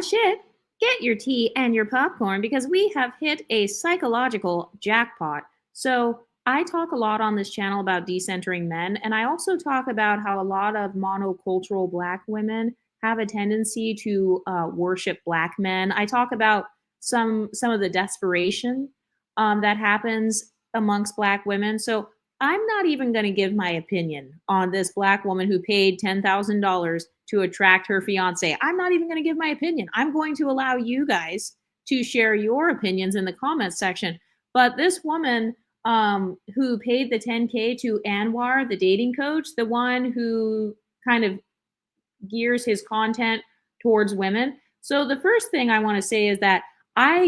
shit, get your tea and your popcorn because we have hit a psychological jackpot. So, I talk a lot on this channel about decentering men, and I also talk about how a lot of monocultural Black women have a tendency to worship Black men. I talk about some of the desperation that happens amongst Black women. So, I'm not even going to give my opinion on this Black woman who paid $10,000 to attract her fiance. I'm not even going to give my opinion. I'm going to allow you guys to share your opinions in the comments section. But this woman who paid the 10K to Anwar, the dating coach, the one who kind of gears his content towards women. So the first thing I want to say is that I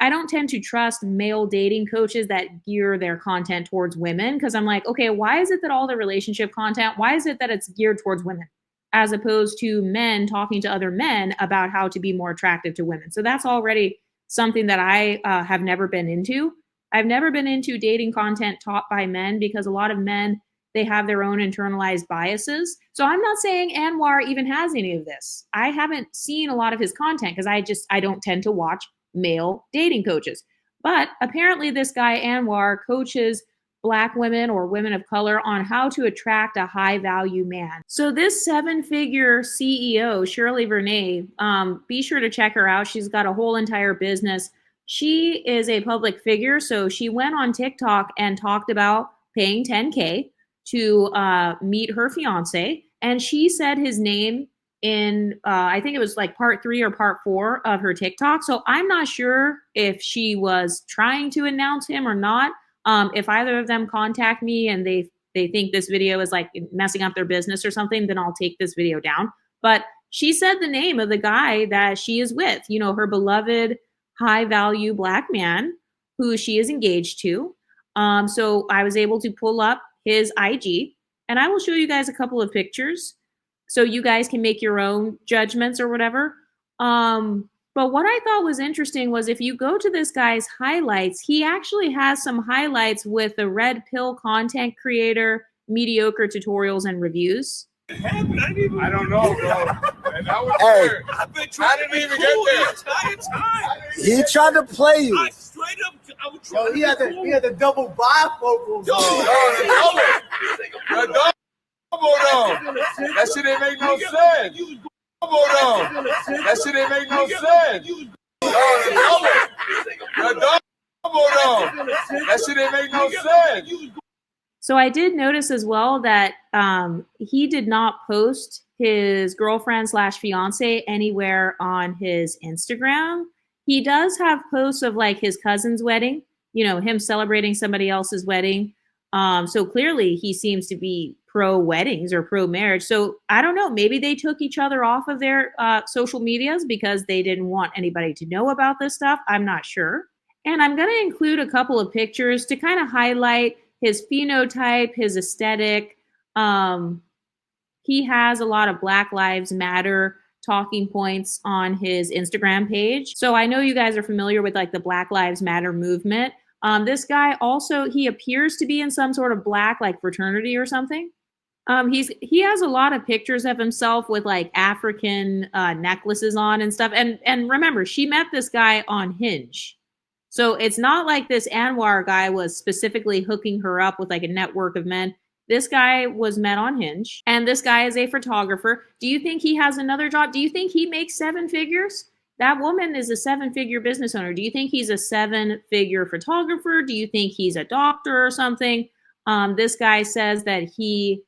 don't tend to trust male dating coaches that gear their content towards women because I'm like, okay, why is it that all the relationship content, why is it that it's geared towards women as opposed to men talking to other men about how to be more attractive to women? So that's already something that I have never been into. I've never been into dating content taught by men because a lot of men, they have their own internalized biases. So I'm not saying Anwar even has any of this. I haven't seen a lot of his content because I don't tend to watch male dating coaches. But apparently this guy Anwar coaches Black women or women of color on how to attract a high value man. So this 7-figure CEO, Shirley Vernay, be sure to check her out. She's got a whole entire business. She is a public figure. So she went on TikTok and talked about paying 10K to meet her fiance. And she said his name in, I think it was like part 3 or part 4 of her TikTok. So I'm not sure if she was trying to announce him or not. If either of them contact me and they think this video is like messing up their business or something, then I'll take this video down. But she said the name of the guy that she is with, you know, her beloved high value Black man who she is engaged to. So I was able to pull up his IG, and I will show you guys a couple of pictures so you guys can make your own judgments or whatever. But what I thought was interesting was if you go to this guy's highlights, he actually has some highlights with the red pill content creator, mediocre tutorials and reviews. I don't know, bro. And that was weird. I've been trying I didn't even get there. The entire time. He tried to play you. I straight up, I was trying he had the double bifocals. The double though. That shit ain't make no sense. Double though. That shit ain't make no sense. The double though. That shit ain't make no sense. So I did notice as well that he did not post his girlfriend / fiance anywhere on his Instagram. He does have posts of like his cousin's wedding, you know, him celebrating somebody else's wedding. So clearly he seems to be pro weddings or pro marriage. So I don't know, maybe they took each other off of their social medias because they didn't want anybody to know about this stuff. I'm not sure. And I'm going to include a couple of pictures to kind of highlight his phenotype, his aesthetic. He has a lot of Black Lives Matter talking points on his Instagram page. So I know you guys are familiar with like the Black Lives Matter movement. This guy also, he appears to be in some sort of Black like fraternity or something. He has a lot of pictures of himself with like African necklaces on and stuff. And remember, she met this guy on Hinge. So it's not like this Anwar guy was specifically hooking her up with like a network of men. This guy was met on Hinge, and this guy is a photographer. Do you think he has another job? Do you think he makes 7 figures? That woman is a 7-figure business owner. Do you think he's a 7-figure photographer? Do you think he's a doctor or something? This guy says that he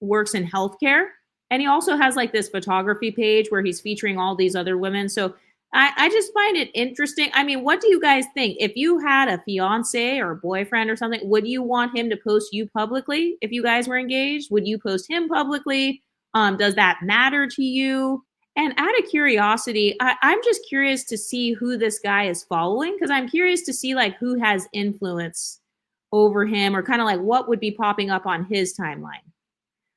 works in healthcare, and he also has like this photography page where he's featuring all these other women. So I just find it interesting. I mean, what do you guys think? If you had a fiance or a boyfriend or something, would you want him to post you publicly if you guys were engaged? Would you post him publicly? Does that matter to you? And out of curiosity, I'm just curious to see who this guy is following because I'm curious to see like who has influence over him or kind of like what would be popping up on his timeline.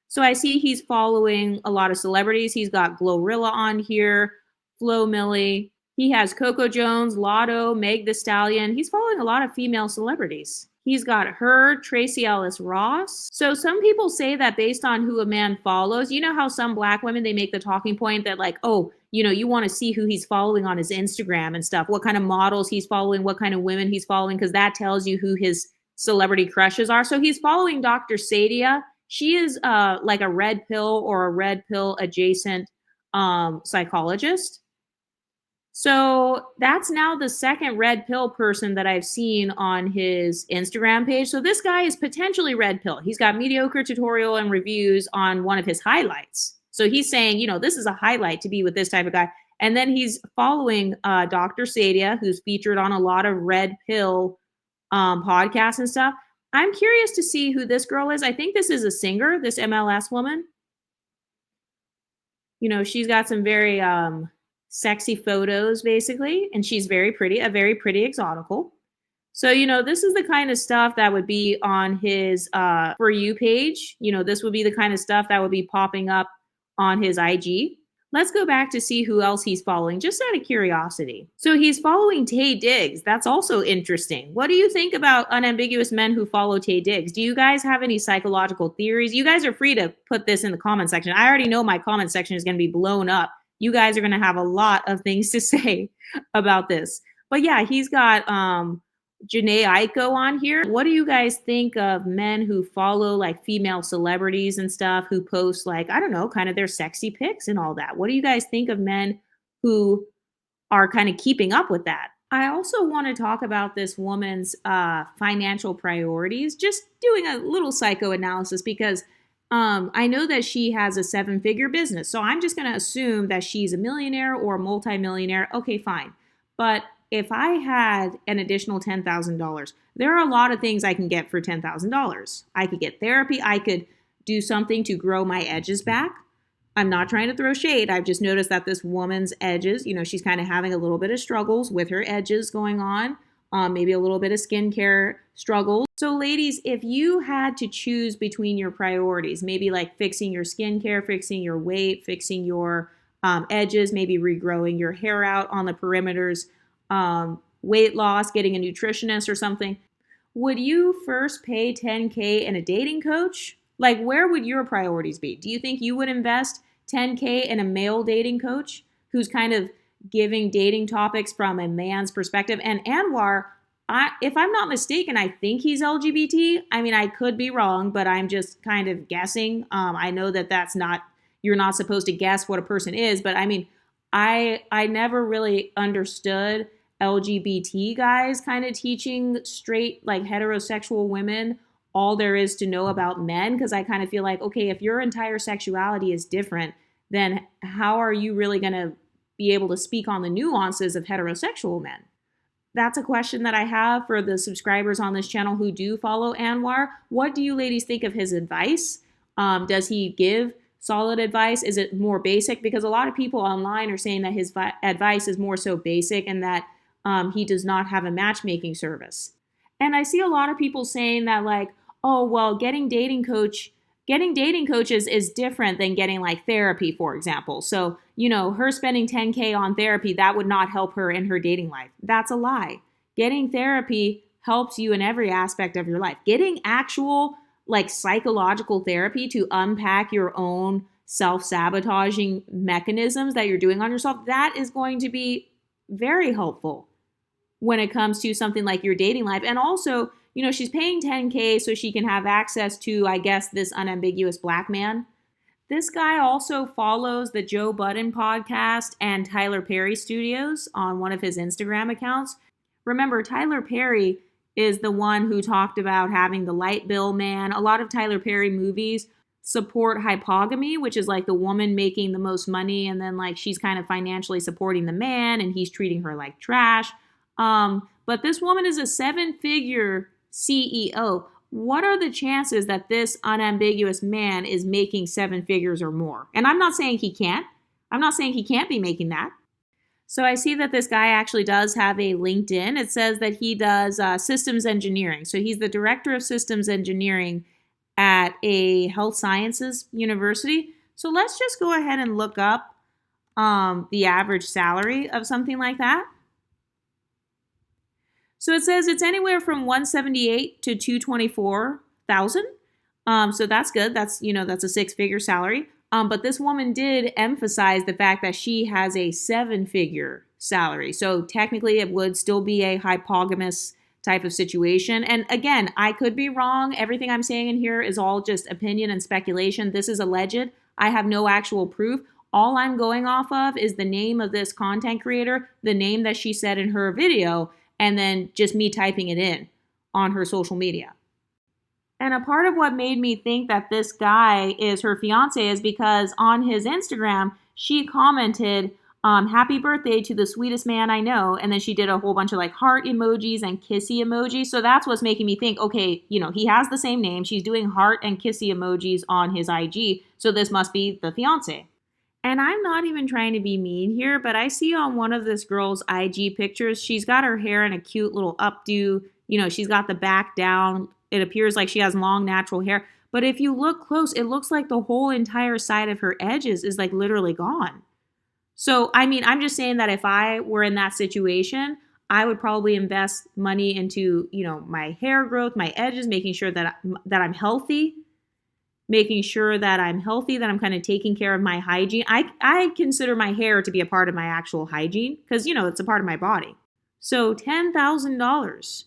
So I see he's following a lot of celebrities. He's got Glorilla on here, Flo Milli. He has Coco Jones, Lotto, Meg Thee Stallion. He's following a lot of female celebrities. He's got her, Tracy Ellis Ross. So some people say that based on who a man follows, you know how some black women, they make the talking point that like, oh, you know, you want to see who he's following on his Instagram and stuff, what kind of models he's following, what kind of women he's following, because that tells you who his celebrity crushes are. So he's following Dr. Sadia. She is like a red pill or a red pill adjacent psychologist. So that's now the second red pill person that I've seen on his Instagram page. So this guy is potentially red pill. He's got mediocre tutorial and reviews on one of his highlights. So he's saying, you know, this is a highlight to be with this type of guy. And then he's following Dr. Sadia, who's featured on a lot of red pill podcasts and stuff. I'm curious to see who this girl is. I think this is a singer, this MLS woman. You know, she's got some very sexy photos basically, and she's very pretty, a very pretty exotical. So, you know, this is the kind of stuff that would be on his For You page. You know, this would be the kind of stuff that would be popping up on his IG. Let's go back to see who else he's following, just out of curiosity. So he's following Taye Diggs. That's also interesting. What do you think about unambiguous men who follow Taye Diggs? Do you guys have any psychological theories? You guys are free to put this in the comment section. I already know my comment section is going to be blown up. You guys are going to have a lot of things to say about this. But yeah, he's got Janae Aiko on here. What do you guys think of men who follow like female celebrities and stuff, who post like, I don't know, kind of their sexy pics and all that? What do you guys think of men who are kind of keeping up with that? I also want to talk about this woman's financial priorities, just doing a little psychoanalysis because I know that she has a 7-figure business. So I'm just going to assume that she's a millionaire or a multimillionaire. Okay, fine. But if I had an additional $10,000, there are a lot of things I can get for $10,000. I could get therapy. I could do something to grow my edges back. I'm not trying to throw shade. I've just noticed that this woman's edges, you know, she's kind of having a little bit of struggles with her edges going on, maybe a little bit of skincare struggles. So ladies, if you had to choose between your priorities, maybe like fixing your skincare, fixing your weight, fixing your edges, maybe regrowing your hair out on the perimeters, weight loss, getting a nutritionist or something, would you first pay $10K in a dating coach? Like, where would your priorities be? Do you think you would invest $10K in a male dating coach who's kind of giving dating topics from a man's perspective? And Anwar, if I'm not mistaken, I think he's LGBT. I mean, I could be wrong, but I'm just kind of guessing. I know that that's not, you're not supposed to guess what a person is, but I mean, I never really understood LGBT guys kind of teaching straight, like heterosexual women all there is to know about men, because I kind of feel like, okay, if your entire sexuality is different, then how are you really going to be able to speak on the nuances of heterosexual men? That's a question that I have for the subscribers on this channel who do follow Anwar. What do you ladies think of his advice? Does he give solid advice? Is it more basic? Because a lot of people online are saying that his advice is more so basic and that he does not have a matchmaking service. And I see a lot of people saying that like, oh, well, getting dating coaches is different than getting like therapy, for example. So, you know, her spending $10K on therapy, that would not help her in her dating life. That's a lie. Getting therapy helps you in every aspect of your life. Getting actual like psychological therapy to unpack your own self-sabotaging mechanisms that you're doing on yourself, that is going to be very helpful when it comes to something like your dating life. And also, you know, she's paying $10K so she can have access to, I guess, this unambiguous black man. This guy also follows the Joe Budden podcast and Tyler Perry Studios on one of his Instagram accounts. Remember, Tyler Perry is the one who talked about having the light bill man. A lot of Tyler Perry movies support hypogamy, which is like the woman making the most money and then like she's kind of financially supporting the man and he's treating her like trash. But this woman is a 7-figure CEO. What are the chances that this unambiguous man is making 7 figures or more? And I'm not saying he can't. I'm not saying he can't be making that. So I see that this guy actually does have a LinkedIn. It says that he does systems engineering. So he's the director of systems engineering at a health sciences university. So let's just go ahead and look up the average salary of something like that. So it says it's anywhere from 178 to 224,000. So that's good. That's a six-figure salary. But this woman did emphasize the fact that she has a seven-figure salary. So technically it would still be a hypogamous type of situation. And again, I could be wrong. Everything I'm saying in here is all just opinion and speculation. This is alleged. I have no actual proof. All I'm going off of is the name of this content creator, the name that she said in her video, and then just me typing it in on her social media. And a part of what made me think that this guy is her fiance is because on his Instagram, she commented, happy birthday to the sweetest man I know. And then she did a whole bunch of like heart emojis and kissy emojis. So that's what's making me think, okay, he has the same name. She's doing heart and kissy emojis on his IG. So this must be the fiance. And I'm not even trying to be mean here, but I see on one of this girl's IG pictures, she's got her hair in a cute little updo. She's got the back down. It appears like she has long natural hair. But if you look close, it looks like the whole entire side of her edges is like literally gone. So, I'm just saying that if I were in that situation, I would probably invest money into, my hair growth, my edges, making sure that I'm healthy, that I'm kind of taking care of my hygiene. I consider my hair to be a part of my actual hygiene because, it's a part of my body. So $10,000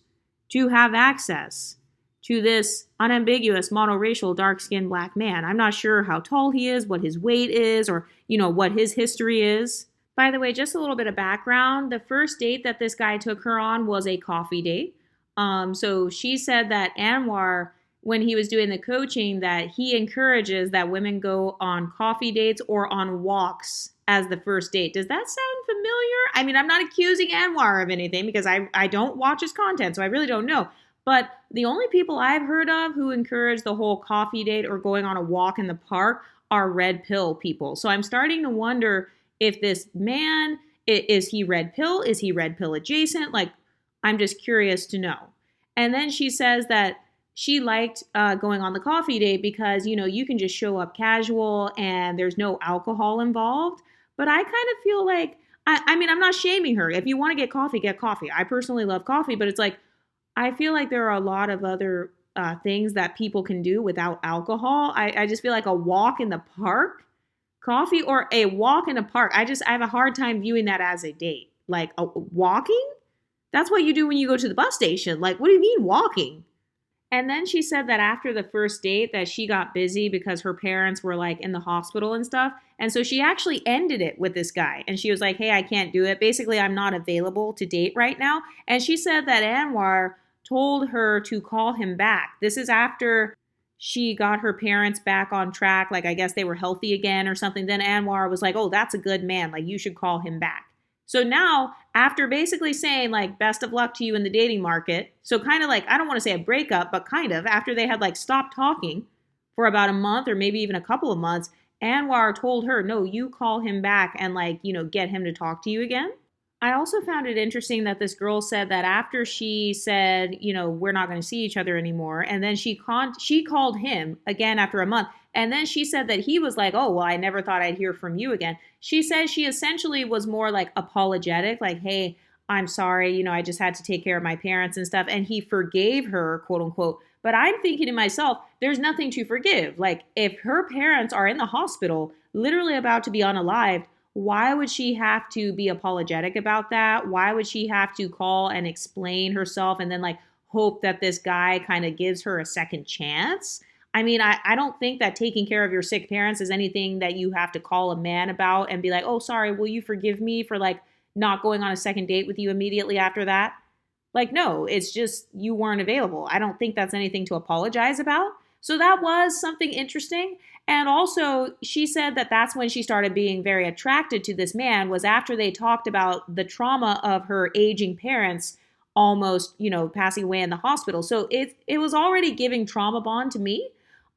to have access to this unambiguous monoracial dark-skinned black man. I'm not sure how tall he is, what his weight is, or, what his history is. By the way, just a little bit of background. The first date that this guy took her on was a coffee date. So she said that Anwar, when he was doing the coaching, that he encourages that women go on coffee dates or on walks as the first date. Does that sound familiar? I'm not accusing Anwar of anything because I don't watch his content, so I really don't know. But the only people I've heard of who encourage the whole coffee date or going on a walk in the park are red pill people. So I'm starting to wonder if this man, is he red pill? Is he red pill adjacent? I'm just curious to know. And then she says that she liked going on the coffee date because, you can just show up casual and there's no alcohol involved. But I kind of feel like, I'm not shaming her. If you want to get coffee, get coffee. I personally love coffee, but it's like, I feel like there are a lot of other things that people can do without alcohol. I just feel like a walk in the park, coffee, or a walk in a park. I have a hard time viewing that as a date. Like walking? That's what you do when you go to the bus station. Like, what do you mean walking? And then she said that after the first date that she got busy because her parents were like in the hospital and stuff. And so she actually ended it with this guy. And she was like, hey, I can't do it. Basically, I'm not available to date right now. And she said that Anwar told her to call him back. This is after she got her parents back on track. Like, I guess they were healthy again or something. Then Anwar was like, oh, that's a good man. Like, you should call him back. So now, after basically saying, like, best of luck to you in the dating market, so kind of like, I don't want to say a breakup, but kind of, after they had, like, stopped talking for about a month or maybe even a couple of months, Anwar told her, no, you call him back and, like, get him to talk to you again. I also found it interesting that this girl said that after she said, we're not going to see each other anymore, and then she called him again after a month, and then she said that he was like, oh, well, I never thought I'd hear from you again. She says she essentially was more like apologetic, like, hey, I'm sorry, I just had to take care of my parents and stuff, and he forgave her, quote unquote. But I'm thinking to myself, there's nothing to forgive. Like, if her parents are in the hospital, literally about to be unalived, why would she have to be apologetic about that? Why would she have to call and explain herself and then like hope that this guy kind of gives her a second chance? I don't think that taking care of your sick parents is anything that you have to call a man about and be like, oh, sorry, will you forgive me for like not going on a second date with you immediately after that? Like, no, it's just you weren't available. I don't think that's anything to apologize about. So that was something interesting. And also, she said that that's when she started being very attracted to this man, was after they talked about the trauma of her aging parents almost, passing away in the hospital. So it was already giving trauma bond to me.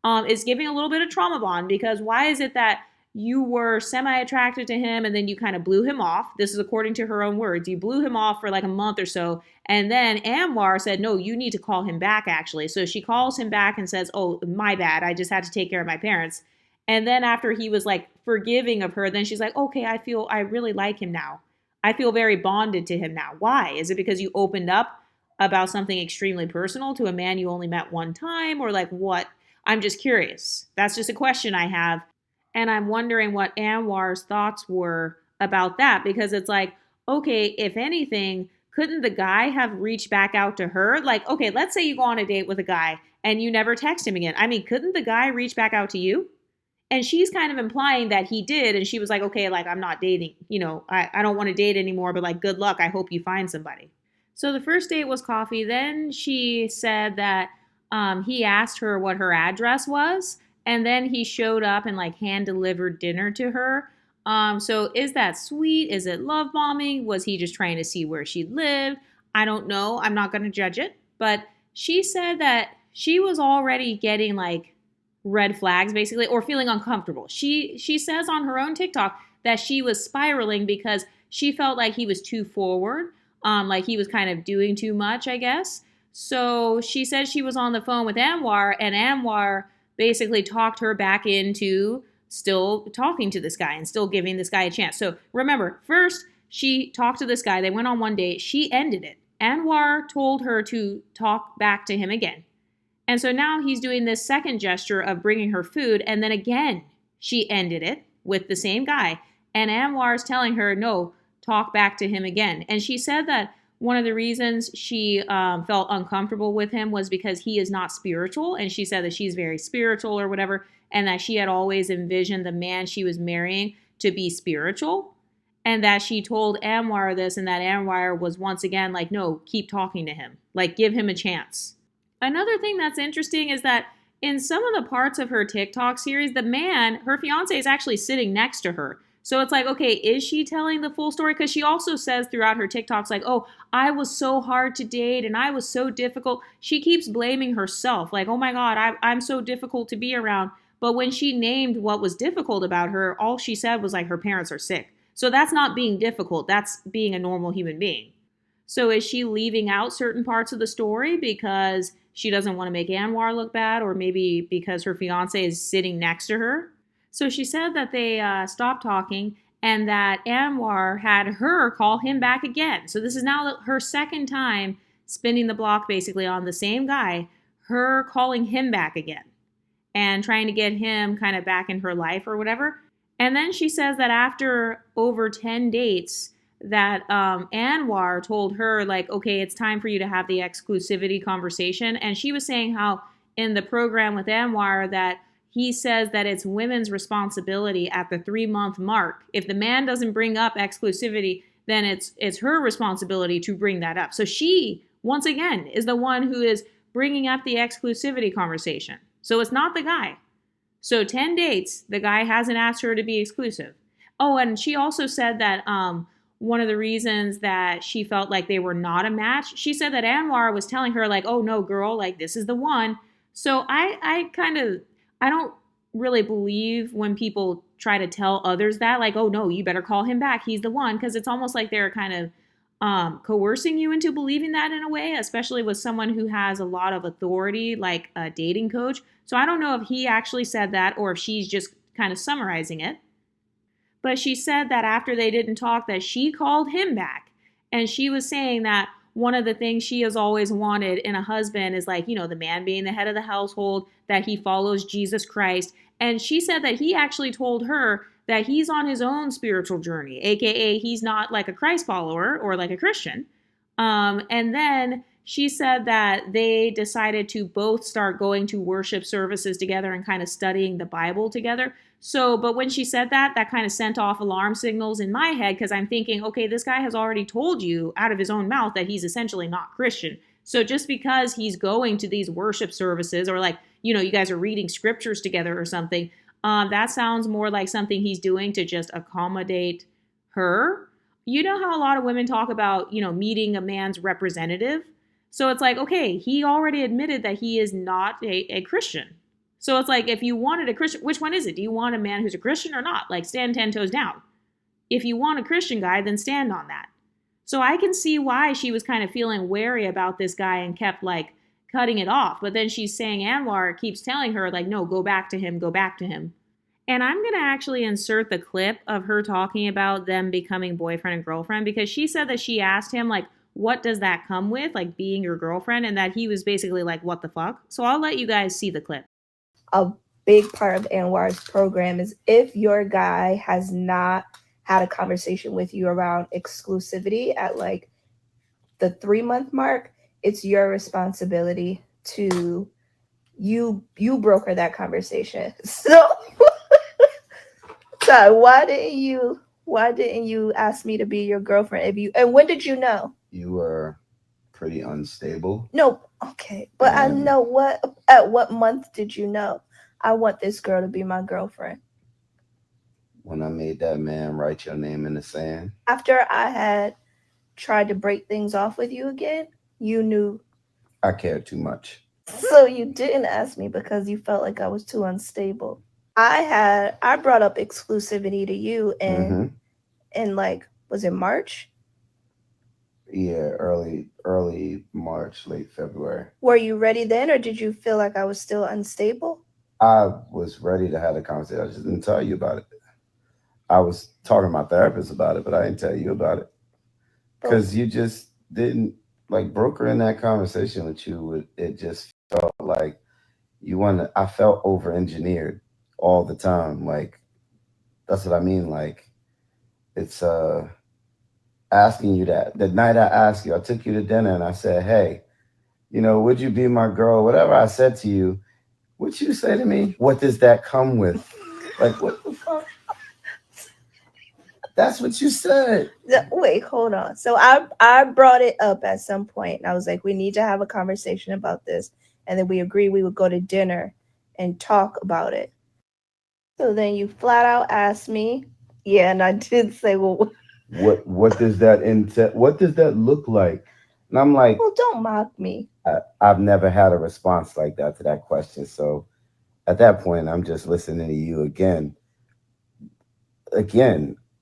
It's giving a little bit of trauma bond because why is it that you were semi-attracted to him and then you kind of blew him off? This is according to her own words. You blew him off for like a month or so. And then Anwar said, no, you need to call him back, actually. So she calls him back and says, oh, my bad. I just had to take care of my parents. And then after he was like forgiving of her, then she's like, okay, I really like him now. I feel very bonded to him now. Why? Is it because you opened up about something extremely personal to a man you only met one time, or like what? I'm just curious. That's just a question I have. And I'm wondering what Anwar's thoughts were about that, because it's like, okay, if anything, couldn't the guy have reached back out to her? Like, okay, let's say you go on a date with a guy and you never text him again. I mean, couldn't the guy reach back out to you? And she's kind of implying that he did. And she was like, okay, like, I'm not dating. I don't want to date anymore, but like, good luck. I hope you find somebody. So the first date was coffee. Then she said that he asked her what her address was. And then he showed up and like hand delivered dinner to her. So is that sweet? Is it love bombing? Was he just trying to see where she lived? I don't know. I'm not going to judge it. But she said that she was already getting like red flags basically, or feeling uncomfortable. She says on her own TikTok that she was spiraling because she felt like he was too forward, like he was kind of doing too much, I guess. So she said she was on the phone with Anwar, and Anwar basically talked her back into still talking to this guy and still giving this guy a chance. So remember, first she talked to this guy, they went on one date, she ended it. Anwar told her to talk back to him again. And so now he's doing this second gesture of bringing her food. And then again, she ended it with the same guy. And Anwar's telling her, no, talk back to him again. And she said that one of the reasons she felt uncomfortable with him was because he is not spiritual. And she said that she's very spiritual or whatever. And that she had always envisioned the man she was marrying to be spiritual. And that she told Anwar this, and that Anwar was once again like, no, keep talking to him. Like, give him a chance. Another thing that's interesting is that in some of the parts of her TikTok series, the man, her fiance, is actually sitting next to her. So it's like, okay, is she telling the full story? Because she also says throughout her TikToks, like, oh, I was so hard to date and I was so difficult. She keeps blaming herself. Like, oh my God, I'm so difficult to be around. But when she named what was difficult about her, all she said was like, her parents are sick. So that's not being difficult. That's being a normal human being. So is she leaving out certain parts of the story because she doesn't want to make Anwar look bad, or maybe because her fiance is sitting next to her? So she said that they stopped talking and that Anwar had her call him back again. So this is now her second time spinning the block basically on the same guy, her calling him back again and trying to get him kind of back in her life or whatever. And then she says that after over 10 dates, that Anwar told her, like, okay, it's time for you to have the exclusivity conversation. And she was saying how in the program with Anwar that he says that it's women's responsibility at the 3-month mark. If the man doesn't bring up exclusivity, then it's her responsibility to bring that up. So she, once again, is the one who is bringing up the exclusivity conversation. So it's not the guy. So 10 dates, the guy hasn't asked her to be exclusive. Oh, and she also said that one of the reasons that she felt like they were not a match, she said that Anwar was telling her like, oh no, girl, like this is the one. So I don't really believe when people try to tell others that, like, oh no, you better call him back, he's the one, because it's almost like they're kind of coercing you into believing that in a way, especially with someone who has a lot of authority, like a dating coach. So I don't know if he actually said that or if she's just kind of summarizing it. But she said that after they didn't talk, that she called him back. And she was saying that one of the things she has always wanted in a husband is like, the man being the head of the household, that he follows Jesus Christ. And she said that he actually told her that he's on his own spiritual journey, aka he's not like a Christ follower or like a Christian. And then she said that they decided to both start going to worship services together and kind of studying the Bible together. So, but when she said that kind of sent off alarm signals in my head, because I'm thinking, okay, this guy has already told you out of his own mouth that he's essentially not Christian. So just because he's going to these worship services, or like, you guys are reading scriptures together or something, that sounds more like something he's doing to just accommodate her. You know how a lot of women talk about, meeting a man's representative? So it's like, okay, he already admitted that he is not a Christian. So it's like, if you wanted a Christian, which one is it? Do you want a man who's a Christian or not? Like, stand 10 toes down. If you want a Christian guy, then stand on that. So I can see why she was kind of feeling wary about this guy and kept like cutting it off. But then she's saying, Anwar keeps telling her like, no, go back to him, go back to him. And I'm going to actually insert the clip of her talking about them becoming boyfriend and girlfriend, because she said that she asked him like, what does that come with, like being your girlfriend, and that he was basically like, what the fuck? So I'll let you guys see the clip. A big part of Anwar's program is if your guy has not had a conversation with you around exclusivity at like the 3 month mark, it's your responsibility to you broker that conversation. So why didn't you ask me to be your girlfriend? If you and when did you know? You were pretty unstable. No, okay, but I know at what month did you know? I want this girl to be my girlfriend. When I made that man write your name in the sand. After I had tried to break things off with you again, you knew. I cared too much. So you didn't ask me because you felt like I was too unstable. I brought up exclusivity to you in like, was it March? Yeah, early March, late February. Were you ready then, or did you feel like I was still unstable? I was ready to have a conversation. I just didn't tell you about it. I was talking to my therapist about it, but I didn't tell you about it. Because you just didn't, like, brokering that conversation with you. It just felt like I felt over-engineered all the time. Like, that's what I mean. Like, it's asking you that. The night I asked you, I took you to dinner and I said, hey, would you be my girl? Whatever I said to you, would you say to me, what does that come with? Like, what the fuck? That's what you said. Wait, hold on. So I brought it up at some point. And I was like, we need to have a conversation about this. And then we agreed we would go to dinner and talk about it. So then you flat out asked me. Yeah, and I did say, well, what does that what does that look like? And I'm like, well, don't mock me. I've never had a response like that to that question. So at that point, I'm just listening to you again,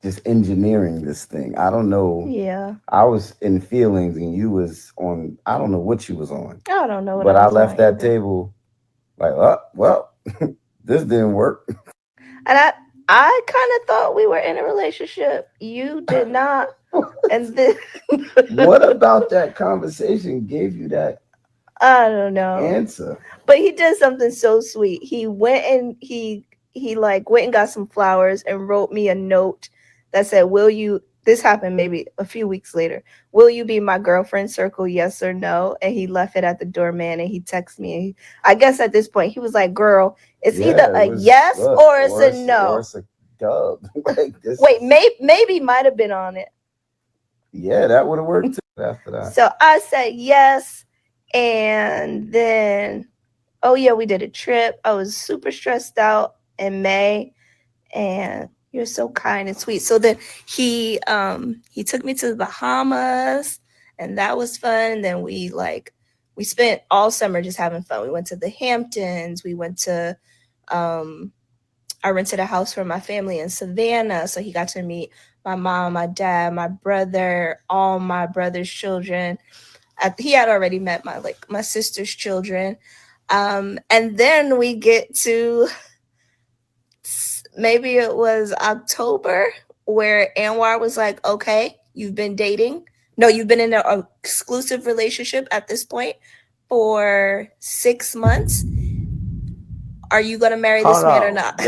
just engineering this thing. I don't know. Yeah. I was in feelings and you was on, I don't know what you was on. I don't know what but I left on that either. table like, oh, well, this didn't work. And I kind of thought we were in a relationship. You did not. And then what about that conversation gave you that I don't know answer? But he did something so sweet. He went and he like went and got some flowers and wrote me a note that said, will you, this happened maybe a few weeks later, will you be my girlfriend, circle yes or no? And he left it at the doorman and he texted me. I guess at this point he was like, girl, it's either a yes or it's a no. Or it's a dub. Like this. Wait, maybe might have been on it. Yeah, that would have worked too after that. So I said yes. And then, oh yeah, we did a trip. I was super stressed out in May, and you're so kind and sweet. So then he took me to the Bahamas, and that was fun. And then we spent all summer just having fun. We went to the Hamptons. We went to I rented a house for my family in Savannah, so he got to meet my mom, my dad, my brother, all my brother's children. He had already met my sister's children. And then we get to, maybe it was October, where Anwar was like, okay, you've been dating. No, you've been in an exclusive relationship at this point for 6 months. Are you going to marry this man or not?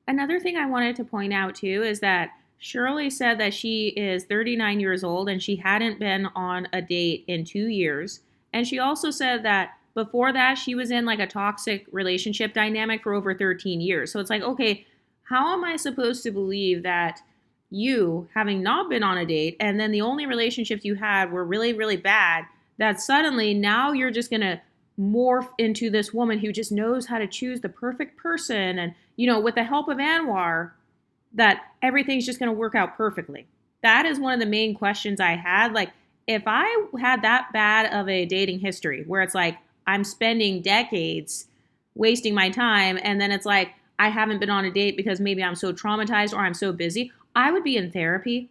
Another thing I wanted to point out too is that Shirley said that she is 39 years old and she hadn't been on a date in 2 years. And she also said that before that, she was in like a toxic relationship dynamic for over 13 years. So it's like, okay, how am I supposed to believe that you, having not been on a date, and then the only relationships you had were really, really bad, that suddenly now you're just going to morph into this woman who just knows how to choose the perfect person and, with the help of Anwar, that everything's just going to work out perfectly. That is one of the main questions I had. Like, if I had that bad of a dating history where it's like I'm spending decades wasting my time and then it's like I haven't been on a date because maybe I'm so traumatized or I'm so busy, I would be in therapy.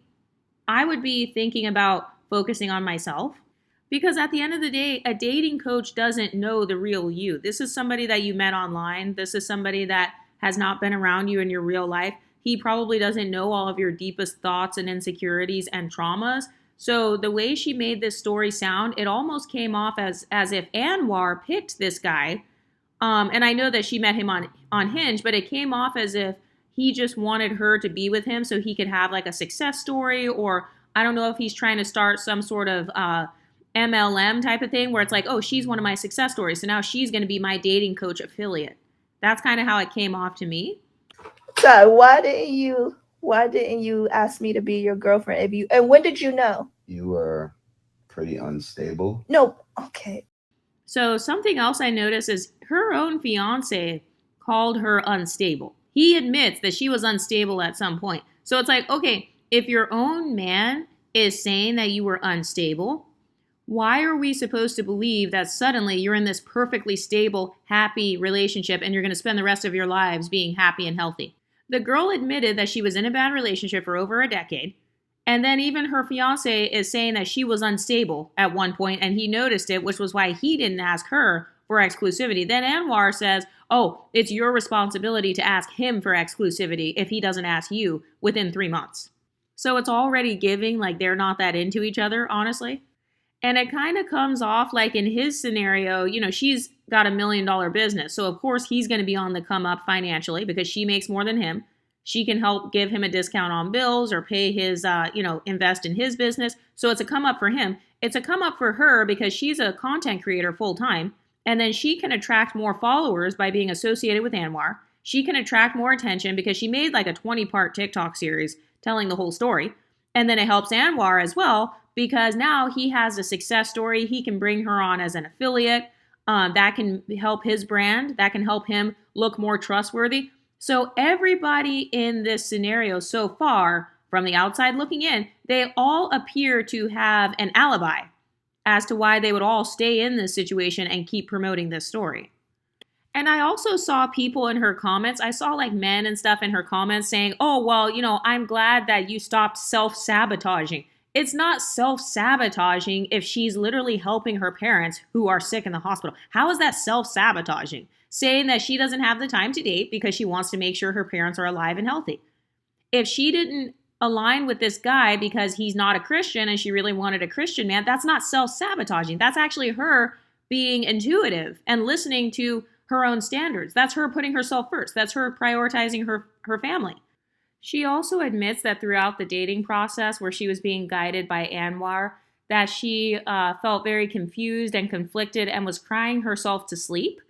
I would be thinking about focusing on myself. Because at the end of the day, a dating coach doesn't know the real you. This is somebody that you met online. This is somebody that has not been around you in your real life. he probably doesn't know all of your deepest thoughts and insecurities and traumas. So the way she made this story sound, it almost came off as if Anwar picked this guy. And I know that she met him on Hinge, but it came off as if he just wanted her to be with him so he could have like a success story, or I don't know if he's trying to start some sort of MLM type of thing where it's like, oh, she's one of my success stories, so now she's going to be my dating coach affiliate. That's kind of how it came off to me. So why didn't you ask me to be your girlfriend? And when did you know? You were pretty unstable. No, okay. So something else I noticed is her own fiance called her unstable. He admits that she was unstable at some point. So it's like, okay, if your own man is saying that you were unstable, why are we supposed to believe that suddenly you're in this perfectly stable, happy relationship and you're going to spend the rest of your lives being happy and healthy? The girl admitted that she was in a bad relationship for over a decade. And then even her fiance is saying that she was unstable at one point and he noticed it, which was why he didn't ask her for exclusivity. Then Anwar says, oh, it's your responsibility to ask him for exclusivity if he doesn't ask you within 3 months. So it's already giving like they're not that into each other, honestly. And it kind of comes off like in his scenario, you know, she's got $1 million business. So of course he's going to be on the come up financially because she makes more than him. She can help give him a discount on bills or pay his, invest in his business. So it's a come up for him. It's a come up for her because she's a content creator full time. And then she can attract more followers by being associated with Anwar. She can attract more attention because she made like a 20-part TikTok series telling the whole story. And then it helps Anwar as well because now he has a success story. He can bring her on as an affiliate. That can help his brand. That can help him look more trustworthy. So everybody in this scenario so far, from the outside looking in, they all appear to have an alibi as to why they would all stay in this situation and keep promoting this story. And I also saw people in her comments, I saw like men and stuff in her comments saying, oh, well, I'm glad that you stopped self-sabotaging. It's not self-sabotaging if she's literally helping her parents who are sick in the hospital. How is that self-sabotaging? Saying that she doesn't have the time to date because she wants to make sure her parents are alive and healthy. If she didn't align with this guy because he's not a Christian and she really wanted a Christian man, that's not self-sabotaging. That's actually her being intuitive and listening to her own standards. That's her putting herself first. That's her prioritizing her family. She also admits that throughout the dating process where she was being guided by Anwar, that she felt very confused and conflicted and was crying herself to sleep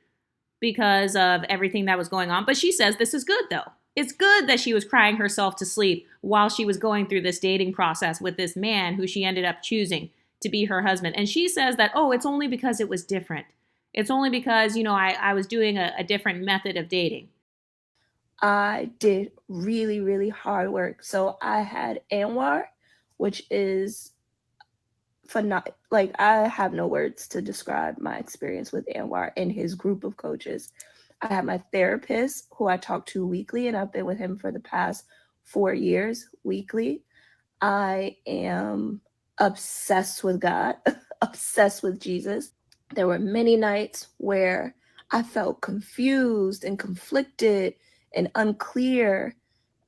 because of everything that was going on. But she says this is good, though. It's good that she was crying herself to sleep while she was going through this dating process with this man who she ended up choosing to be her husband. And she says that, oh, it's only because it was different. It's only because, I was doing a different method of dating. I did really, really hard work. So I had Anwar, which is like I have no words to describe my experience with Anwar and his group of coaches. I have my therapist who I talk to weekly, and I've been with him for the past 4 years weekly. I am obsessed with God, obsessed with Jesus. There were many nights where I felt confused and conflicted and unclear,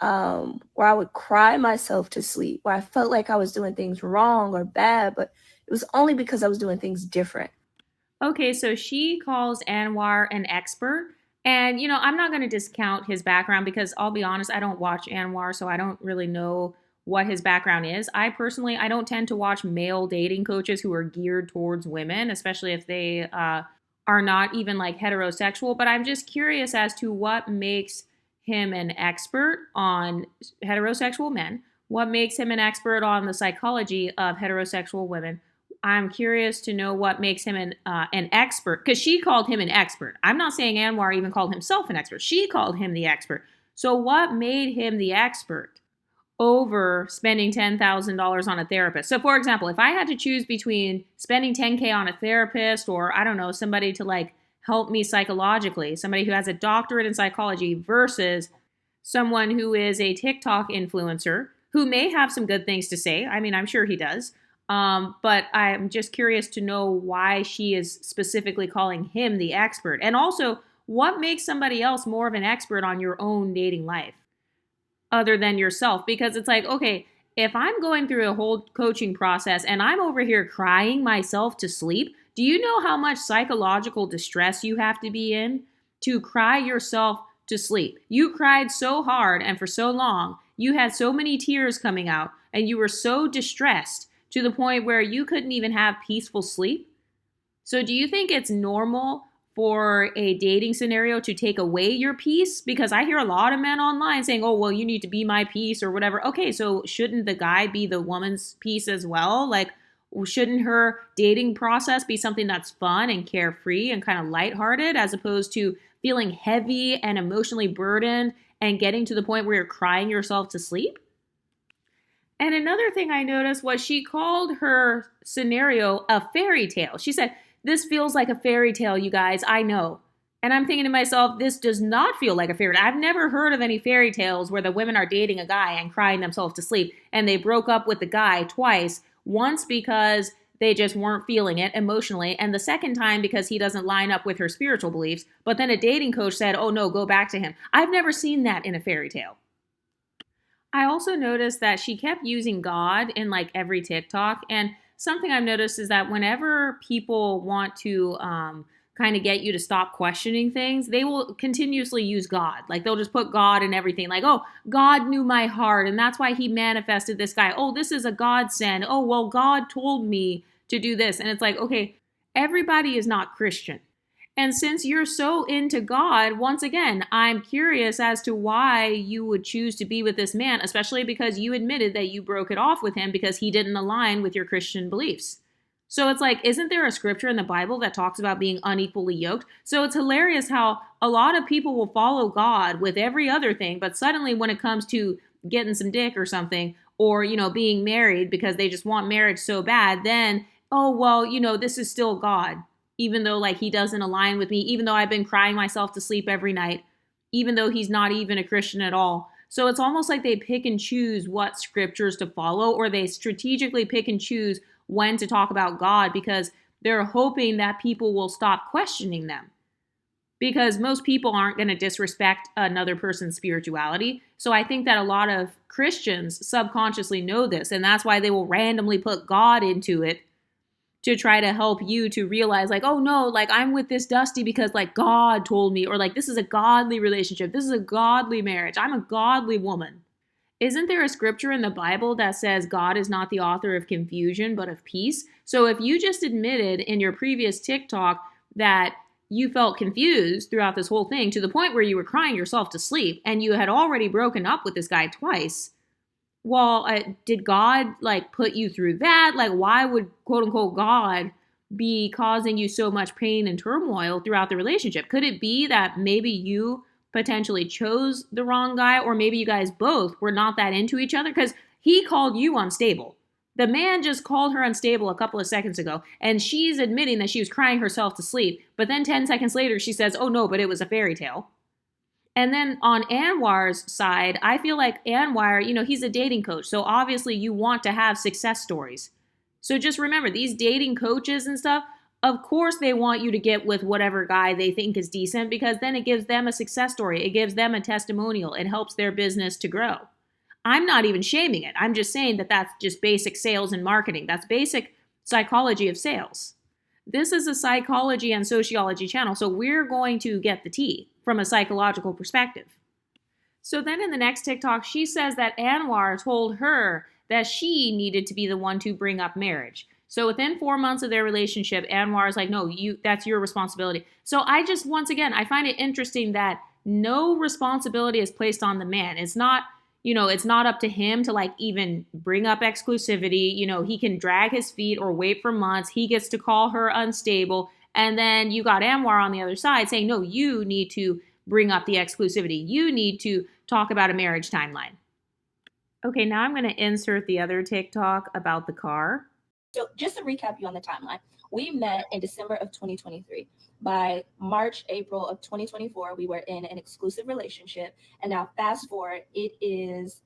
where I would cry myself to sleep, where I felt like I was doing things wrong or bad, but it was only because I was doing things different. Okay, so she calls Anwar an expert. And, I'm not going to discount his background because I'll be honest, I don't watch Anwar, so I don't really know what his background is. I don't tend to watch male dating coaches who are geared towards women, especially if they are not even like heterosexual. But I'm just curious as to what makes him an expert on heterosexual men, what makes him an expert on the psychology of heterosexual women. I'm curious to know what makes him an expert, because she called him an expert. I'm not saying Anwar even called himself an expert. She called him the expert. So what made him the expert over spending $10,000 on a therapist? So for example, if I had to choose between spending $10K on a therapist or, I don't know, somebody to like help me psychologically, somebody who has a doctorate in psychology versus someone who is a TikTok influencer who may have some good things to say. I mean, I'm sure he does. But I'm just curious to know why she is specifically calling him the expert. And also, what makes somebody else more of an expert on your own dating life? other than yourself, because it's like, okay, if I'm going through a whole coaching process and I'm over here crying myself to sleep, do you know how much psychological distress you have to be in to cry yourself to sleep? You cried so hard and for so long, you had so many tears coming out, and you were so distressed to the point where you couldn't even have peaceful sleep. So do you think it's normal for a dating scenario to take away your peace? Because I hear a lot of men online saying, oh, well, you need to be my peace or whatever. Okay, so shouldn't the guy be the woman's peace as well? Like, shouldn't her dating process be something that's fun and carefree and kind of lighthearted, as opposed to feeling heavy and emotionally burdened and getting to the point where you're crying yourself to sleep? And another thing I noticed was she called her scenario a fairy tale. She said, this feels like a fairy tale, you guys, I know. And I'm thinking to myself, this does not feel like a fairy tale. I've never heard of any fairy tales where the women are dating a guy and crying themselves to sleep, and they broke up with the guy twice. Once because they just weren't feeling it emotionally, and the second time because he doesn't line up with her spiritual beliefs. But then a dating coach said, oh no, go back to him. I've never seen that in a fairy tale. I also noticed that she kept using God in like every TikTok. And something I've noticed is that whenever people want to kind of get you to stop questioning things, they will continuously use God. Like they'll just put God in everything. Like, oh, God knew my heart, and that's why he manifested this guy. Oh, this is a godsend. Oh, well, God told me to do this. And it's like, okay, everybody is not Christian. And since you're so into God, once again, I'm curious as to why you would choose to be with this man, especially because you admitted that you broke it off with him because he didn't align with your Christian beliefs. So it's like, isn't there a scripture in the Bible that talks about being unequally yoked? So it's hilarious how a lot of people will follow God with every other thing, but suddenly when it comes to getting some dick or something, or, being married because they just want marriage so bad, then, oh, well, this is still God. Even though like he doesn't align with me, even though I've been crying myself to sleep every night, even though he's not even a Christian at all. So it's almost like they pick and choose what scriptures to follow, or they strategically pick and choose when to talk about God because they're hoping that people will stop questioning them. Because most people aren't going to disrespect another person's spirituality. So I think that a lot of Christians subconsciously know this, and that's why they will randomly put God into it to try to help you to realize like, oh no, like I'm with this Dusty because like God told me, or like this is a godly relationship. This is a godly marriage. I'm a godly woman. Isn't there a scripture in the Bible that says God is not the author of confusion, but of peace? So if you just admitted in your previous TikTok that you felt confused throughout this whole thing to the point where you were crying yourself to sleep and you had already broken up with this guy twice, well, did God like put you through that? Like, why would quote unquote God be causing you so much pain and turmoil throughout the relationship? Could it be that maybe you potentially chose the wrong guy, or maybe you guys both were not that into each other? Because he called you unstable. The man just called her unstable a couple of seconds ago, and she's admitting that she was crying herself to sleep. But then 10 seconds later, she says, oh no, but it was a fairy tale. And then on Anwar's side, I feel like Anwar, he's a dating coach. So obviously you want to have success stories. So just remember, these dating coaches and stuff, of course they want you to get with whatever guy they think is decent, because then it gives them a success story. It gives them a testimonial. It helps their business to grow. I'm not even shaming it. I'm just saying that that's just basic sales and marketing. That's basic psychology of sales. This is a psychology and sociology channel, so we're going to get the tea from a psychological perspective. So then in the next TikTok, she says that Anwar told her that she needed to be the one to bring up marriage. So within 4 months of their relationship, Anwar is like, no, that's your responsibility. So once again, I find it interesting that no responsibility is placed on the man. It's not, it's not up to him to like even bring up exclusivity. He can drag his feet or wait for months. He gets to call her unstable. And then you got Anwar on the other side saying, no, you need to bring up the exclusivity. You need to talk about a marriage timeline. Okay, now I'm going to insert the other TikTok about the car. So just to recap you on the timeline, we met in December of 2023. By March, April of 2024, we were in an exclusive relationship. And now fast forward, it's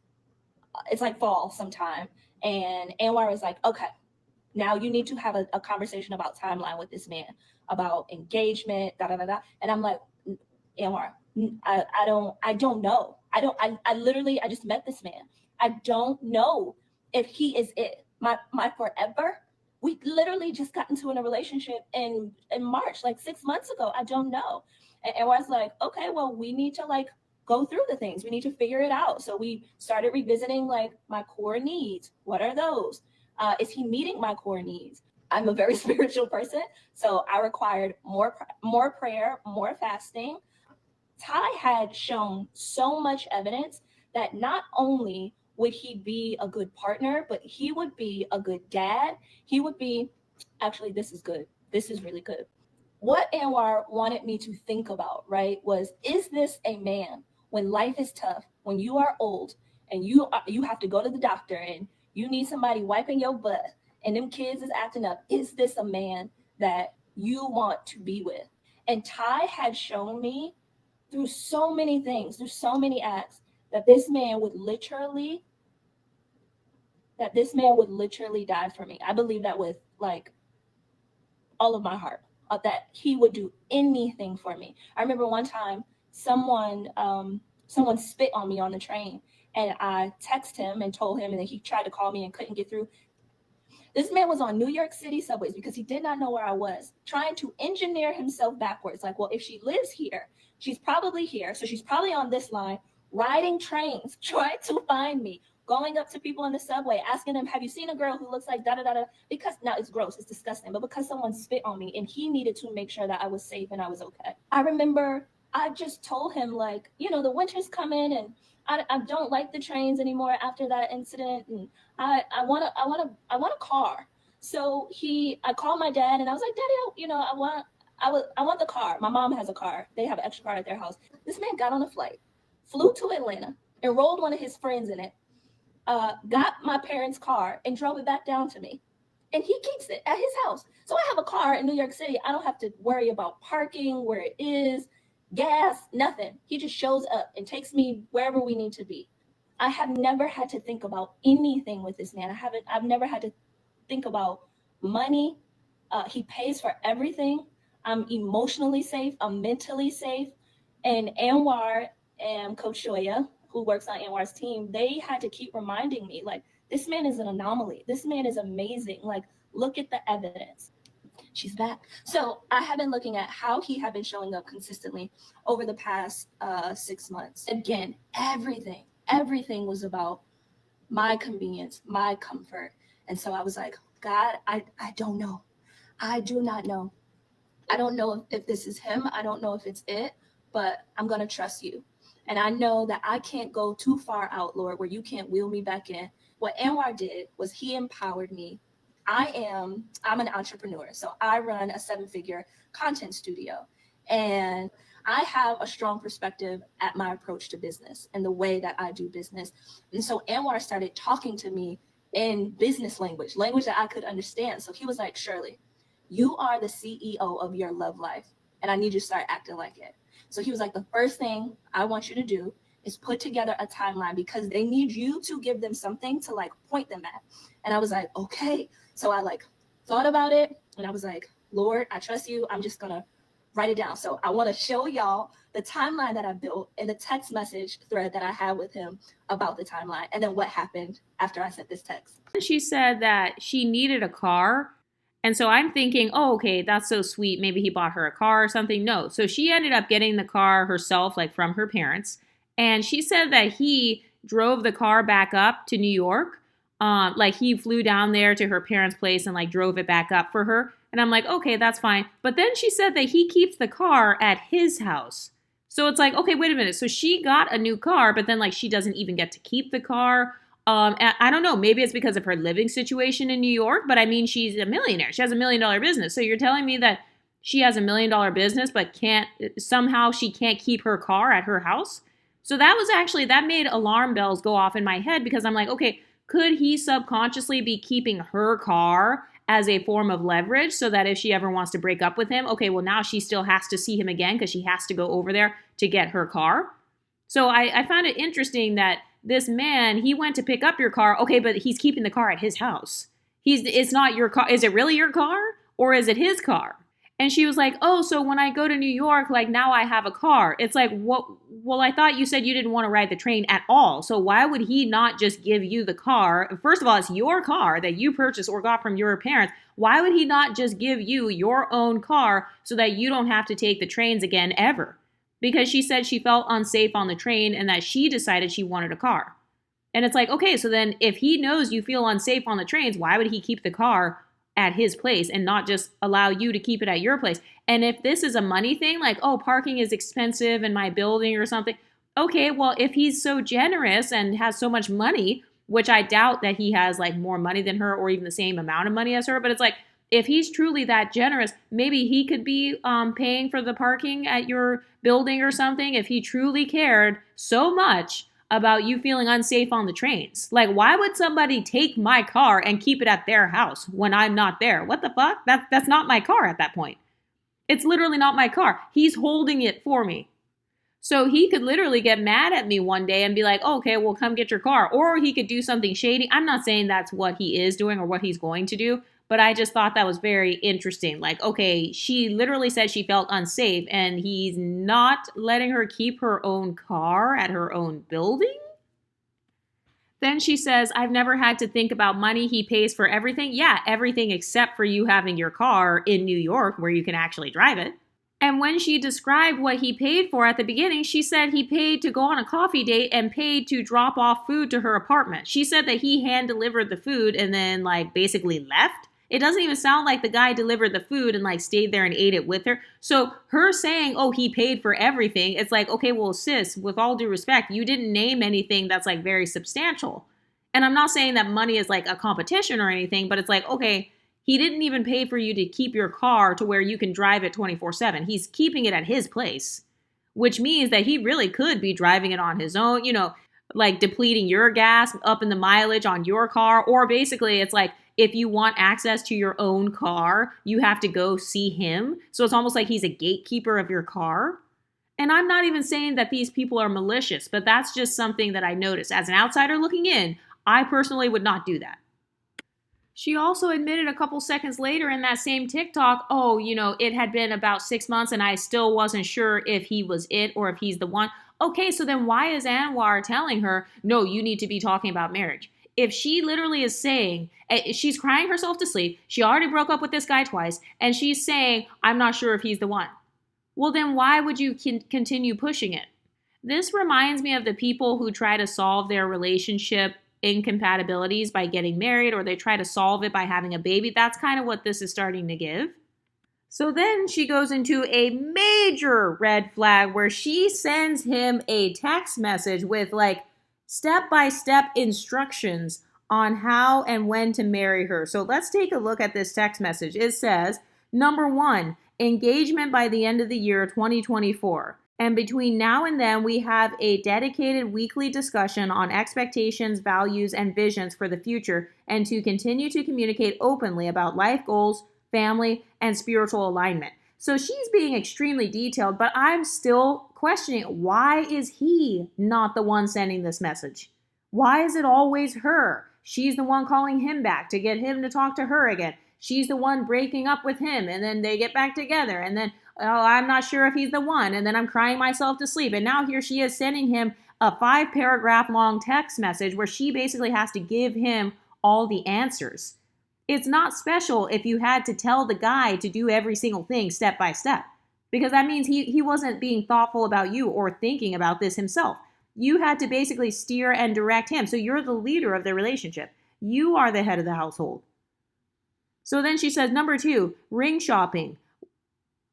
like fall sometime. And Anwar is like, okay, now you need to have a conversation about timeline with this man, about engagement, da da da da. And I'm like, Anwar, I don't know. I literally, I just met this man. I don't know if he is it. My forever. We literally just got into a relationship in March, like 6 months ago. I don't know. And I was like, okay, well, we need to like go through the things. We need to figure it out. So we started revisiting like my core needs. What are those? Is he meeting my core needs? I'm a very spiritual person, so I required more prayer, more fasting. Ty had shown so much evidence that not only would he be a good partner, but he would be a good dad. He would be, actually, this is good. This is really good. What Anwar wanted me to think about, right, was, is this a man when life is tough, when you are old and you have to go to the doctor and you need somebody wiping your butt and them kids is acting up, is this a man that you want to be with? And Ty had shown me through so many things, through so many acts, that this man would literally die for me. I believe that with like all of my heart, that he would do anything for me. I remember one time someone spit on me on the train, and I texted him and told him, and then he tried to call me and couldn't get through. This man was on New York City subways because he did not know where I was, trying to engineer himself backwards. Like, well, if she lives here, she's probably here. So she's probably on this line, riding trains, trying to find me, going up to people in the subway, asking them, have you seen a girl who looks like da-da-da-da? Because now it's gross, it's disgusting, but because someone spit on me and he needed to make sure that I was safe and I was okay. I remember I just told him, like, you know, the winter's coming and I don't like the trains anymore after that incident, and I want a car. So I called my dad and I was like, Daddy, I want the car. My mom has a car. They have an extra car at their house. This man got on a flight, flew to Atlanta, enrolled one of his friends in it, got my parents' car and drove it back down to me. And he keeps it at his house. So I have a car in New York City. I don't have to worry about parking, where it is, gas, nothing. He just shows up and takes me wherever we need to be. I have never had to think about anything with this man. I've never had to think about money. He pays for everything. I'm emotionally safe. I'm mentally safe. And Anwar and Coach Shoya, who works on Anwar's team, they had to keep reminding me, like, this man is an anomaly. This man is amazing. Like, look at the evidence. She's back. So I have been looking at how he had been showing up consistently over the past 6 months. Again, everything was about my convenience, my comfort. And so I was like, God, I don't know. I do not know. I don't know if this is him. I don't know if it's it, but I'm going to trust you. And I know that I can't go too far out, Lord, where you can't wheel me back in. What Anwar did was he empowered me. I'm an entrepreneur. So I run a 7-figure content studio, and I have a strong perspective at my approach to business and the way that I do business. And so Anwar started talking to me in business language that I could understand. So he was like, Shirley, you are the CEO of your love life, and I need you to start acting like it. So he was like, the first thing I want you to do is put together a timeline, because they need you to give them something to like point them at. And I was like, okay. So I like thought about it, and I was like, Lord, I trust you. I'm just gonna write it down. So I want to show y'all the timeline that I built in the text message thread that I had with him about the timeline, and then what happened after I sent this text. She said that she needed a car. And so I'm thinking, oh, okay, that's so sweet. Maybe he bought her a car or something. No. So she ended up getting the car herself, like from her parents. And she said that he drove the car back up to New York. Like he flew down there to her parents' place and like drove it back up for her. And I'm like, okay, that's fine. But then she said that he keeps the car at his house. So it's like, okay, wait a minute. So she got a new car, but then like she doesn't even get to keep the car. I don't know. Maybe it's because of her living situation in New York, but I mean, she's a millionaire. She has $1 million business. So you're telling me that she has $1 million business, but somehow she can't keep her car at her house? So that made alarm bells go off in my head, because I'm like, okay, could he subconsciously be keeping her car as a form of leverage so that if she ever wants to break up with him, okay, well now she still has to see him again because she has to go over there to get her car? So I found it interesting that this man, he went to pick up your car. Okay, but he's keeping the car at his house. It's not your car. Is it really your car, or is it his car? And she was like, oh, so when I go to New York, like now I have a car. It's like, what? Well, I thought you said you didn't want to ride the train at all. So why would he not just give you the car? First of all, it's your car that you purchased or got from your parents. Why would he not just give you your own car so that you don't have to take the trains again ever? Because she said she felt unsafe on the train and that she decided she wanted a car. And it's like, okay, so then if he knows you feel unsafe on the trains, why would he keep the car at his place and not just allow you to keep it at your place? And if this is a money thing, like, oh, parking is expensive in my building or something, okay, well, if he's so generous and has so much money, which I doubt that he has like more money than her or even the same amount of money as her, but it's like, if he's truly that generous, maybe he could be paying for the parking at your building or something if he truly cared so much about you feeling unsafe on the trains. Like, why would somebody take my car and keep it at their house when I'm not there? What the fuck? That's not my car at that point. It's literally not my car. He's holding it for me. So he could literally get mad at me one day and be like, oh, okay, well, come get your car. Or he could do something shady. I'm not saying that's what he is doing or what he's going to do, but I just thought that was very interesting. Like, okay, she literally said she felt unsafe and he's not letting her keep her own car at her own building? Then she says, I've never had to think about money. He pays for everything. Yeah, everything except for you having your car in New York where you can actually drive it. And when she described what he paid for at the beginning, she said he paid to go on a coffee date and paid to drop off food to her apartment. She said that he hand delivered the food and then like basically left. It doesn't even sound like the guy delivered the food and like stayed there and ate it with her. So her saying, oh, he paid for everything, it's like, okay, well, sis, with all due respect, you didn't name anything that's like very substantial. And I'm not saying that money is like a competition or anything, but it's like, okay, he didn't even pay for you to keep your car to where you can drive it 24/7. He's keeping it at his place, which means that he really could be driving it on his own, like depleting your gas, up in the mileage on your car. Or basically it's like, if you want access to your own car, you have to go see him. So it's almost like he's a gatekeeper of your car. And I'm not even saying that these people are malicious, but that's just something that I noticed. As an outsider looking in, I personally would not do that. She also admitted a couple seconds later in that same TikTok, oh, it had been about 6 months and I still wasn't sure if he was it or if he's the one. Okay, so then why is Anwar telling her, no, you need to be talking about marriage? If she literally is saying, she's crying herself to sleep, she already broke up with this guy twice, and she's saying, I'm not sure if he's the one. Well, then why would you continue pushing it? This reminds me of the people who try to solve their relationship incompatibilities by getting married, or they try to solve it by having a baby. That's kind of what this is starting to give. So then she goes into a major red flag where she sends him a text message with like step-by-step instructions on how and when to marry her. So let's take a look at this text message. It says, number 1, engagement by the end of the year 2024. And between now and then, we have a dedicated weekly discussion on expectations, values, and visions for the future, and to continue to communicate openly about life goals, family, and spiritual alignment. So she's being extremely detailed, but I'm still questioning, why is he not the one sending this message? Why is it always her? She's the one calling him back to get him to talk to her again. She's the one breaking up with him, and then they get back together, and then, oh, I'm not sure if he's the one, and then I'm crying myself to sleep. And now here she is sending him a 5-paragraph long text message where she basically has to give him all the answers. It's not special if you had to tell the guy to do every single thing step by step, because that means he wasn't being thoughtful about you or thinking about this himself. You had to basically steer and direct him. So you're the leader of the relationship. You are the head of the household. So then she says, number 2, ring shopping.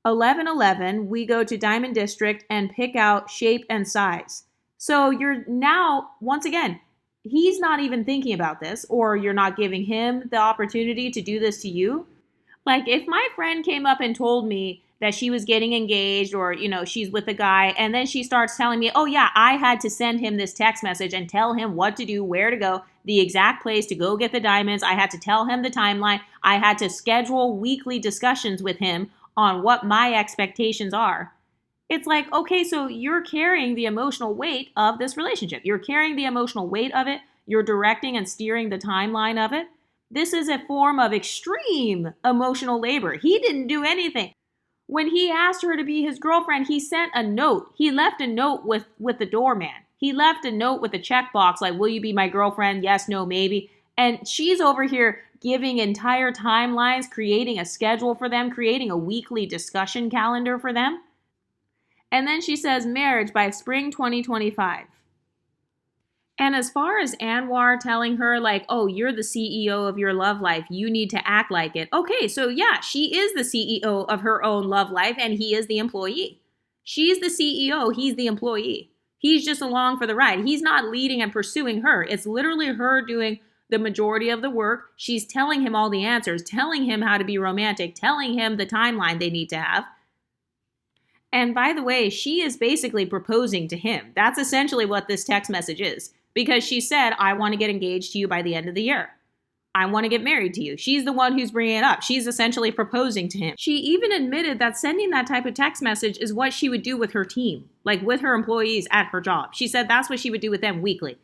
11/11, we go to Diamond District and pick out shape and size. So you're now, once again, he's not even thinking about this, or you're not giving him the opportunity to do this to you. Like if my friend came up and told me that she was getting engaged, or, she's with a guy, and then she starts telling me, oh yeah, I had to send him this text message and tell him what to do, where to go, the exact place to go get the diamonds. I had to tell him the timeline. I had to schedule weekly discussions with him on what my expectations are. It's like, okay, so you're carrying the emotional weight of this relationship. You're carrying the emotional weight of it. You're directing and steering the timeline of it. This is a form of extreme emotional labor. He didn't do anything. When he asked her to be his girlfriend, he sent a note. He left a note with the doorman. He left a note with a checkbox like, will you be my girlfriend? Yes, no, maybe. And she's over here giving entire timelines, creating a schedule for them, creating a weekly discussion calendar for them. And then she says marriage by spring 2025. And as far as Anwar telling her, like, oh, you're the CEO of your love life, you need to act like it. Okay, so yeah, she is the CEO of her own love life, and he is the employee. She's the CEO, he's the employee. He's just along for the ride. He's not leading and pursuing her. It's literally her doing the majority of the work. She's telling him all the answers, telling him how to be romantic, telling him the timeline they need to have. And by the way, she is basically proposing to him. That's essentially what this text message is. Because she said, I want to get engaged to you by the end of the year. I want to get married to you. She's the one who's bringing it up. She's essentially proposing to him. She even admitted that sending that type of text message is what she would do with her team, like with her employees at her job. She said that's what she would do with them weekly.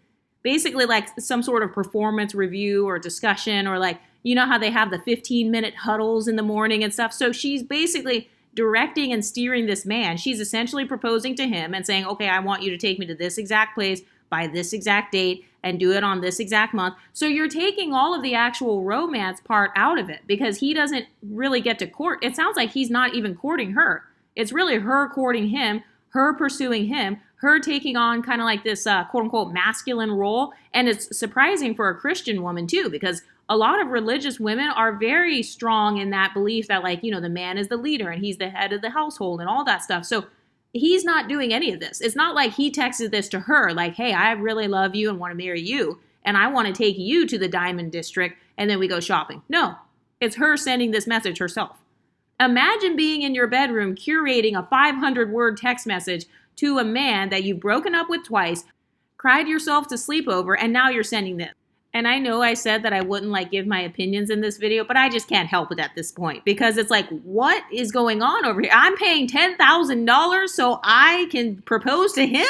Basically like some sort of performance review or discussion, or like, you know how they have the 15-minute huddles in the morning and stuff. So she's basically directing and steering this man. She's essentially proposing to him and saying, okay, I want you to take me to this exact place by this exact date and do it on this exact month. So you're taking all of the actual romance part out of it because he doesn't really get to court. It sounds like he's not even courting her. It's really her courting him, her pursuing him, her taking on kind of like this quote unquote masculine role. And it's surprising for a Christian woman too, because a lot of religious women are very strong in that belief that, like, you know, the man is the leader and he's the head of the household and all that stuff. So he's not doing any of this. It's not like he texted this to her like, hey, I really love you and want to marry you, and I want to take you to the Diamond District and then we go shopping. No, it's her sending this message herself. Imagine being in your bedroom curating a 500-word text message to a man that you've broken up with twice, cried yourself to sleep over, and now you're sending this. And I know I said that I wouldn't like give my opinions in this video, but I just can't help it at this point because it's like, what is going on over here? I'm paying $10,000 so I can propose to him?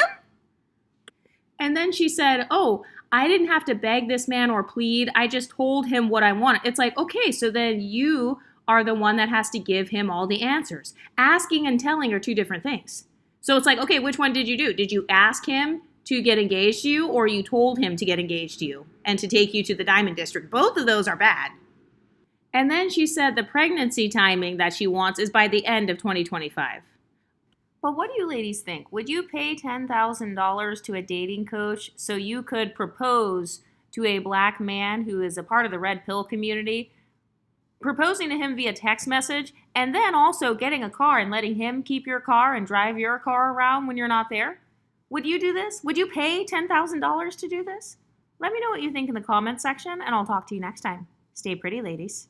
And then she said, oh, I didn't have to beg this man or plead. I just told him what I wanted. It's like, okay, so then you are the one that has to give him all the answers. Asking and telling are two different things. So it's like, okay, which one did you do? Did you ask him to get engaged to you, or you told him to get engaged to you and to take you to the Diamond District? Both of those are bad. And then she said the pregnancy timing that she wants is by the end of 2025. But what do you ladies think? Would you pay $10,000 to a dating coach so you could propose to a black man who is a part of the red pill community, proposing to him via text message, and then also getting a car and letting him keep your car and drive your car around when you're not there? Would you do this? Would you pay $10,000 to do this? Let me know what you think in the comments section, and I'll talk to you next time. Stay pretty, ladies.